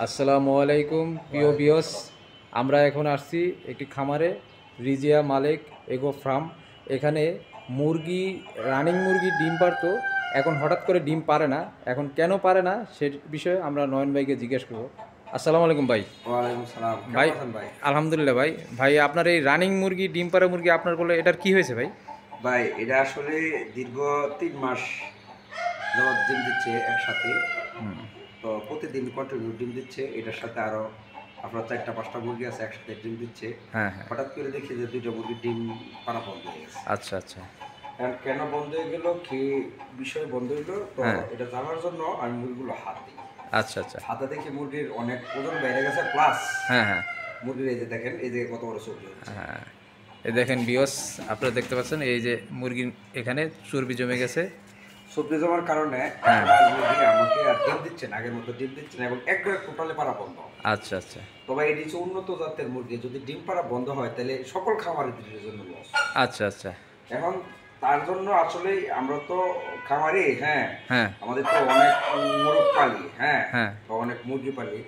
আসসালামু আলাইকুম প্রিয় ভিউয়ার্স, আমরা এখন আসছি একটি খামারে, রিজিয়া মালিক এগো ফার্ম। এখানে মুরগি, রানিং মুরগি ডিম পারতো, এখন হঠাৎ করে ডিম পারে না। এখন কেন পারে না সে বিষয়ে আমরা নয়ন ভাইকে জিজ্ঞেস করবো। আসসালামু আলাইকুম ভাই। ওয়ালাইকুম সালাম। ভাই কেমন আছেন ভাই? আলহামদুলিল্লাহ ভাই। ভাই আপনার এই রানিং মুরগি, ডিম পাড়া মুরগি আপনার বলে এটার কি হয়েছে ভাই? ভাই এটা আসলে দীর্ঘ 3 মাস যাবৎ ডিম দিচ্ছে একসাথে। তো প্রতিদিন কন্টিনিউ ডিম দিচ্ছে। এটার সাথে আরো আপনার 4টা 5টা মুরগি আছে একসাথে ডিম দিচ্ছে। হ্যাঁ হ্যাঁ। হঠাৎ করে দেখি যে 2টা মুরগির ডিম পাড়া বন্ধ হয়ে গেছে। আচ্ছা আচ্ছা। কারণ কেন বন্ধ হয়ে গেল, কি বিষয় বন্ধ হইলো, তো হ্যাঁ। এটা জানার জন্য আমি মুরগিগুলো হাত দিই। আচ্ছা আচ্ছা। হাতে দেখি মুরগির অনেক ওজন বেড়ে গেছে, প্লাস হ্যাঁ হ্যাঁ। মুরগির এই যে দেখেন, এই যে কত বড় চর্বি হচ্ছে। হ্যাঁ, এই দেখেন ভিউয়ার্স, আপনারা দেখতে পাচ্ছেন এই যে মুরগির এখানে চর্বি জমে গেছে। সবজি জমার কারণে হ্যাঁ। আপনার মুরগি আমাকে আর ডিম দিচ্ছে না, আগের মতো ডিম দিচ্ছে না, এবং একবারে টোটালি পাড়া বন্ধ। আচ্ছা আচ্ছা। তবে এটি হচ্ছে উন্নত জাতের মুরগি, যদি ডিম পাড়া বন্ধ হয় তাহলে সকল খামারিদের জন্য লস। আচ্ছা আচ্ছা। এখন তার জন্য আসলে আমরা তো খামারি, হ্যাঁ, হ্যাঁ আমাদের তো অনেক মোরগ পালি, হ্যাঁ, হ্যাঁ। বা অনেক মুরগি পালি।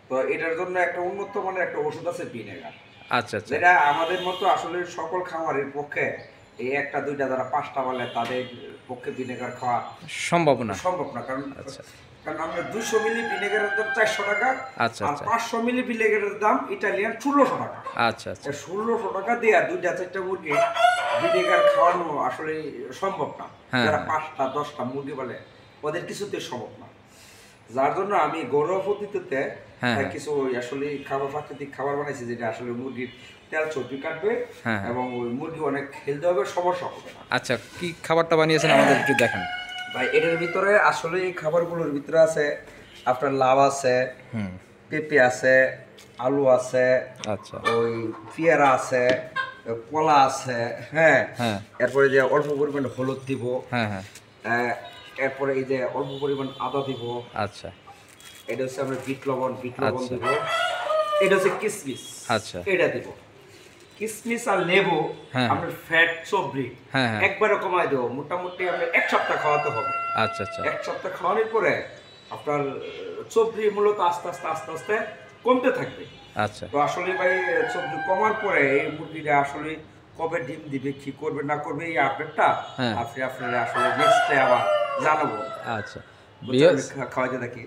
তো এটার জন্য একটা উন্নত মানের একটা ওষুধ আছে ভিনেগার, আচ্ছা আচ্ছা। যেটা আমাদের মতো আসলে সকল খামারের পক্ষে, এই 1টা 2টা যারা 5টা বলে তাদের পক্ষে ভিনেগার খাওয়া সম্ভব না। সম্ভব না। কারণ আচ্ছা কারণ আমরা 200 মিলি ভিনেগারের দাম 400 টাকা, আচ্ছা আর আচ্ছা। 500 মিলি ভিনেগারের দাম ইটালিয়ান 1600 টাকা। আচ্ছা আচ্ছা। 1600 টাকা দিয়ে 2টা 4টা মুরগি ভিনেগার খাওয়ানো আসলে সম্ভব না। হ্যাঁ যারা হ্যাঁ। 5টা 10টা মুরগি বলে ওদের কিছুতে সম্ভব না। যার জন্য আমি ঘরোয়া পদ্ধতিতে হ্যাঁ হ্যাঁ। কিছু আসলে খাবার, প্রাকৃতিক খাবার বানাইছি, যেটা আসলে মুরগির তেল চর্বি কাটবে হ্যাঁ হ্যাঁ। এবং ওই মুরগি অনেক হেলদি হবে, সমস্যা হবে না। আচ্ছা, কি খাবারটা বানিয়েছেন আমাদের একটু দেখান ভাই এটার ভিতরে আসলে এই খাবারগুলোর ভিতরে আছে আপনার লাউ আছে, হুম। পেঁপে আছে, আলু আছে, আচ্ছা। ওই পেয়ারা আছে, কলা আছে, হ্যাঁ, হ্যাঁ এরপরে যে অল্প পরিমাণ হলুদ দিব, হ্যাঁ হ্যাঁ। এরপরে এই যে অল্প পরিমাণ আদা দিব, আচ্ছা এটা হচ্ছে আমরা বিট লবণ আচ্ছা। দিব, এটা হচ্ছে কিসমিস, আচ্ছা। এটা দিব, কিসমিস আর লেবু, হ্যাঁ। আপনার ফ্যাট চবরি হ্যাঁ হ্যাঁ। একবারে কমায় দেবো। মোটামুটি আপনি 1 সপ্তাহ খাওয়াতে হবে। আচ্ছা আচ্ছা। 1 সপ্তাহ খাওয়ানোর পরে আপনার চবরি মূলত আস্তে আস্তে আস্তে আস্তে কমতে থাকবে। আচ্ছা তো আসলে ভাই চবরি কমার পরে এই মুরগিটা আসলে কবে ডিম দিবে, কি করবে না করবে, এই আপডেটটা হ্যাঁ। আপনারা আসলে নেক্সটে আবার জানাবো। আচ্ছা। খাওয়াতে থাকি।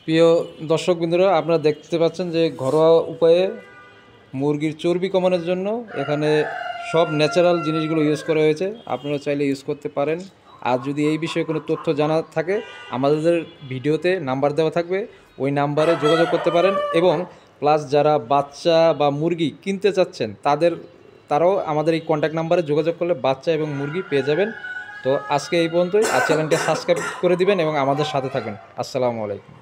প্রিয় দর্শক বিন্দুরা, আপনারা দেখতে পাচ্ছেন যে ঘরোয়া উপায়ে মুরগির চর্বি কমানোর জন্য এখানে সব ন্যাচারাল জিনিসগুলো ইউজ করা হয়েছে। আপনারা চাইলে ইউজ করতে পারেন। আর যদি এই বিষয়ে কোনো তথ্য জানা থাকে, আমাদের ভিডিওতে নাম্বার দেওয়া থাকবে, ওই নাম্বারে যোগাযোগ করতে পারেন। এবং প্লাস যারা বাচ্চা বা মুরগি কিনতে চাচ্ছেন তারাও আমাদের এই কন্ট্যাক্ট নাম্বারে যোগাযোগ করলে বাচ্চা এবং মুরগি পেয়ে যাবেন। তো আজকে এই পর্যন্তই। আর চ্যানেলটি সাবস্ক্রাইব করে দিবেন এবং আমাদের সাথে থাকবেন। আসসালামু আলাইকুম।